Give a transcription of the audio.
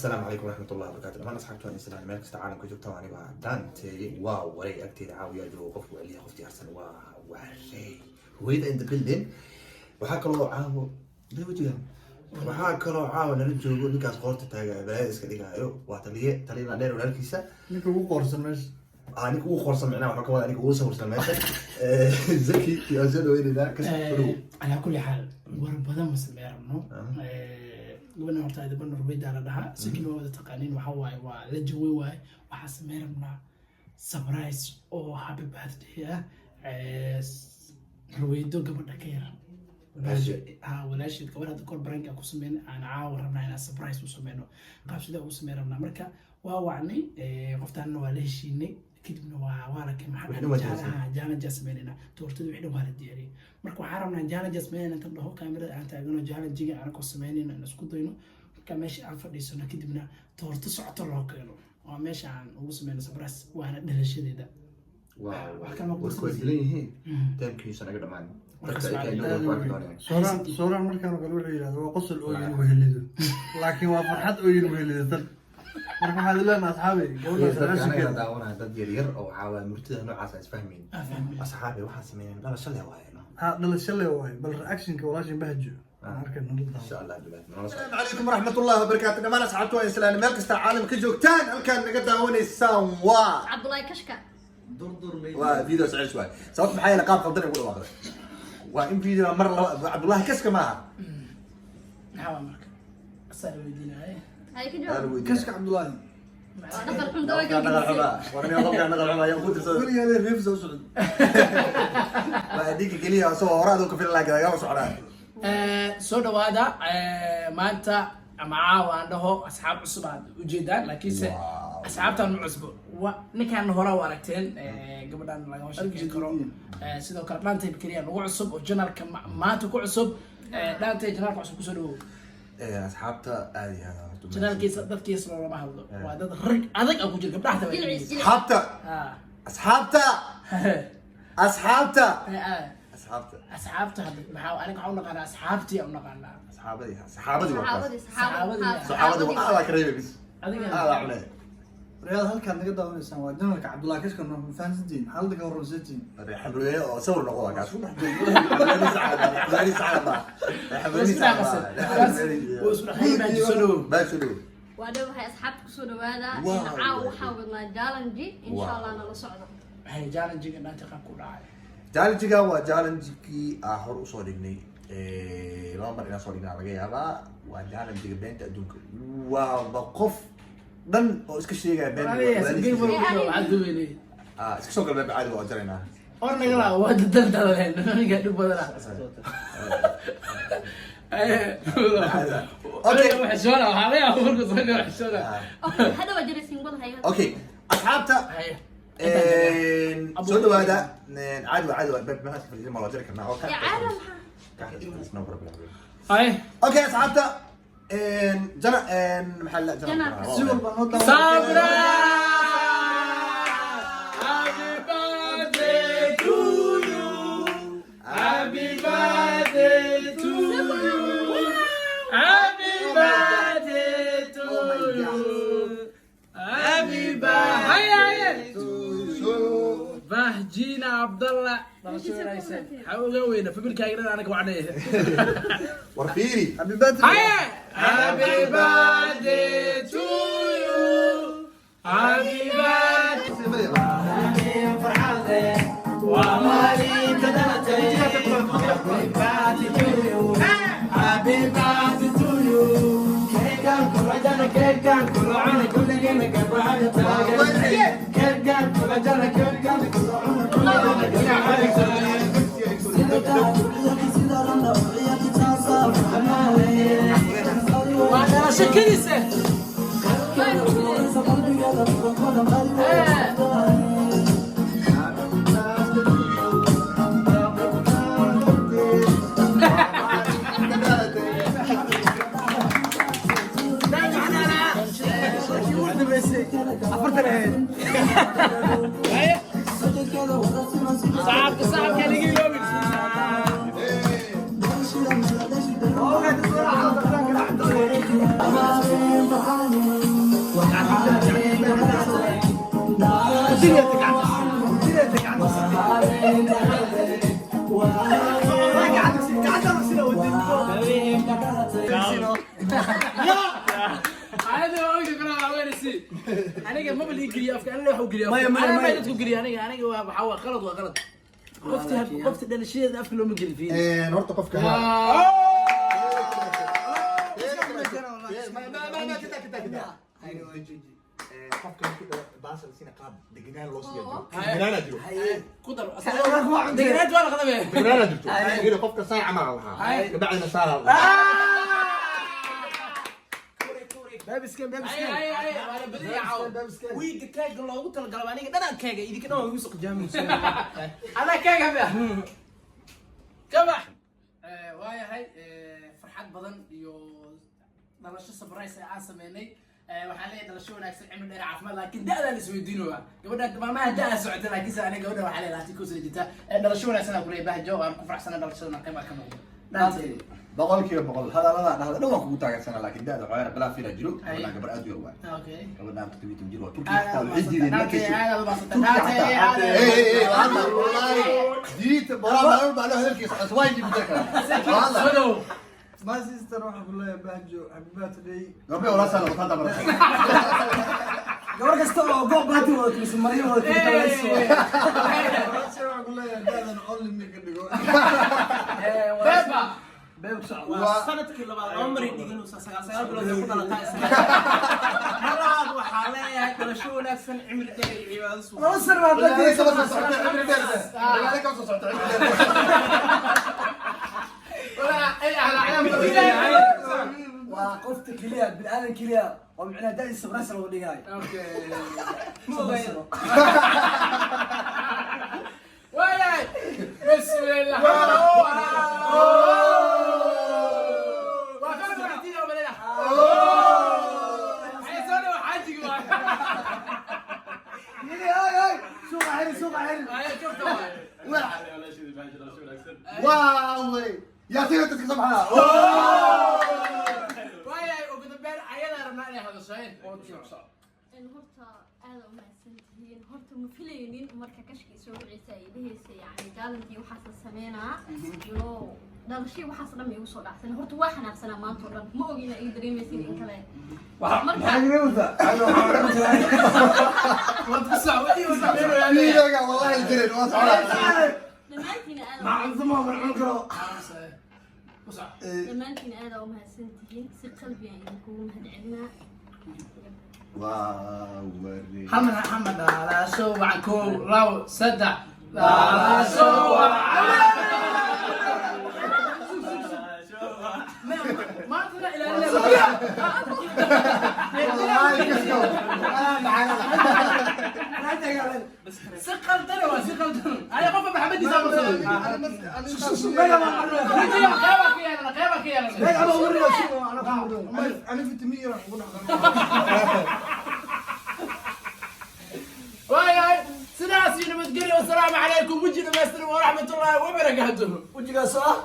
السلام عليكم ورحمة الله وبركاته. أنا أصحاب تواني سلام مالك استعانة كنت تواني دانتي واو وري أكتر عاوية جو قف وعليها قفتي أحسن وعشي وإذا أنت بلدن وحاك الله عاو ده وجهه وحاك الله عاو نرجو نكاس قرط تاجا بلايس كذا أيوه واتليه تلينا دير ولا الكيسة نكو قرص مش نكو خرص معنا وحكوا ولا نكو وصل ماشي زكي يا زلمة وين ذا كسر على كل حال وربنا مسمير إنه وانا horta idaba Norwayda la dhahaa sidii wada taqaaniin waxa waaye waa la joogi waay waxa sameeynaa surprise oo happy birthday Norwaydo gabadha ka yar walaashid gabadha kor branka ku sameeyay aan caaw rabnaa inaan surprise u sameeyno qaabsida u sameeynaa marka waa wacnay qoftaan waa la heshiinay kadibna waa la keen maxaa jaana jasmeena toortada wixii waa la diyaariyay marka waxaan rabnaa jaana jasmeena inta dhaho kaamirada aan taagano jaana jiga aan ku sameeyno in isku dayno marka meesha aan fadhiisano kadibna toorto socoto loo keeno waa meesha aan ugu sameeyno surprise waana dhalashadeeda wax kama ku dilayeen taamkiisa naga dhamaan صوران markaan kale wuxuu yiraahdaa waa qosol oo yiri wehelido laakiin waa farxad oo yiri wehelido tan marka waxa leeyahay asxaabi gabadha asxaabi daawana dad yar oo waxaa murtida noocaas ay isfahmeen asxaabi waxa sameeyeen dhalashaday waayeen dhalashaday waay bal reaction-ka walaashin bahjo markan إن شاء الله السلام عليكم ورحمة الله وبركاته. أنا أصحاب تواني سلام مالك استعالم كجوكتان هل كان نقدر هوني سوا عبد الله كشكا دردر وفيديو سعيد شوي صوت محايا لقاب قدرني أقول واحد وإن فيديو مرة عبد الله كشكا معها نعم مرك أصلا ودينا هاي كجو كشك عبد الله نقل حمدوي نقل حما وأنا أضرب نقل حما يوم كنت قولي هذا ريفز وصل ما هديك كلية سوا ورادو كفيل الله كذا يوم سعران soo dhawaada maanta ama caawa aan dhaho asxaab cusub aad u jeedaan laakiinse asxaabtan cusub ninkan hore u aragteen gabadhan laga sheekeyn karo sidoo kale dhaantay kaliya ugu cusub oo janalka maanta ku cusub dhaantay janalka cusub ku soo dhawo asxaabta aad iyo aad janalkiisa dadkiisa lama hadlo waa dad rag adag ku jira gabdhaha asxaabta asxaabta asxaabta أصحابته هذا محاو أنا قاعد نقرأ أصحابتي أو نقرأ صحابتي صحابتي كريمة بس هذا عليه رياض هل كان نقدر هوني سوا جنرك عبد الله كشك إنه فان ستين هل ده كور ستين حبلوني صور نقوله كاس حبلوني سعادة حبلوني سعادة واسمه وهذا هاي أصحابك سودو هذا نعاو حاولنا جالنجي إن شاء الله أنا نصعده هاي جالنجي قلنا تقام كل عام جالنجيga waa jaalanjigii hor u soo dhignay laba mar inaan soo dhignaa laga yaabaa waa jaalanjiga beenta adduunka waa qof dhan oo iska sheegaya been iska soo galbeed caadi waa jaraynaa ornagala waa dadaldaleen aniga dhib badana هذا وجري سينبل هاي اوكي اصحابتا سو دواada caadi ma haska fadhiisan ma jari karnaa oo يا عالم هاي اوكي اصحابتا جنا محل جنا صابرا Happy birthday to you Happy birthday to you Happy birthday to you Happy birthday فهجينا عبد الله حاول وين في بالك يقرا انا وعديه ورفيري حبي بدر هابي بيرثدي تو يو هابي بيرثدي ومالي تدلتي هابي بيرثدي تو يو كيكان كرجنا كيكان كرعنا كل جينا كبعنا كيكان كرجنا كيكان وانا شكريسه صعب كان يجي يومي هذا هو يقرا وين سي انا ما بلي قري افكار انا وحو قري انا ما تقول قري انا وحو غلط وغلط قفت دلشيده افكار لو ما قري فيه horta qofka قدر دقنات ولا خدمه qofka saaca ma laha kabacdina saara بابس كم اي انا بدي اعاود ويد كاج لوgu talgalay aniga dhanaan kaaga idinka dhan waa suuq jaamiyay ana kaaga baa kaba waayahay farxad badan iyo dhalasho surprise aan sameynay waxaan leeyahay dhalasho wanaagsan cimri dheer caafimaad laakiin da'da la isweydiinaya gabadha maamaha da'da socota laakiin sa aniga gabadha waxaan leeyahay ku soo jirta dhalasho wanaagsan aan ku leeyahay bahjo aan ku faraxsana dhalashada qayb ka noqdo dhaantay boqolkiiba boqol hadalada dhahda dhan waan kugu taageersana laakiin da'da xoyara balaa fiila jiro gabadhaan gabar aad u yar waay okay gabadhaan 17 jir waa turkiga xitaa waxay diideen markay diita boraa baa baa hadalkiisa aswaay dib dadka soo ما سيستر روح اقول له يا بهجو حبيبات لي gabe wala sala wada mar gabar kasta oo goob baati wada tis mariyo wada tis اقول له يا دادن اونلي ميك دغو بابا بيب صعب sanadkii labaad umri dhigin sagaal bilood ku dhalatay marad waxa leeyahay dhalasho wanaagsan cimri dheer iyo cibaado suuq laba sano baa dadka kama soo socota cimri dheer dagaal kama soo socota cimri dheer wala ay ala alam وقفت كليا بالآن كليا ومعنا داعي سبراس لو دقاي اوكي ولا بسم الله وكان مرتين ولا لا حيسوني وحاجي هاي سوق عيني سوق عيني واو يا سيدي تسمعها horta aad u mahadsantihiin horta ma filaynin marka kashkii soo wiciisa ay dhehaysa yani jaalantii waxaas sameynaa iyo dhalashii waxaas dhan igu soo dhacsan horta waa xanaaqsanaa maanta oo dhan ma ogina ay dareemaysin in kale marka نيجا والله الجرين dhammaantiin aad مع عظمه من عنكره dhammaantiin aad u mahadsantihiin si qalbi aan idinkugu mahadcelinaa واو محمد لا شو معكم لو صدع لا شو ما طلع الى سقل دلوا سقل دلوا انا قف محمد يسامر انا في التمية راح اقول واي سلاسي نمتقري والسلام عليكم وجهنا ورحمة الله وبركاته وجهك صح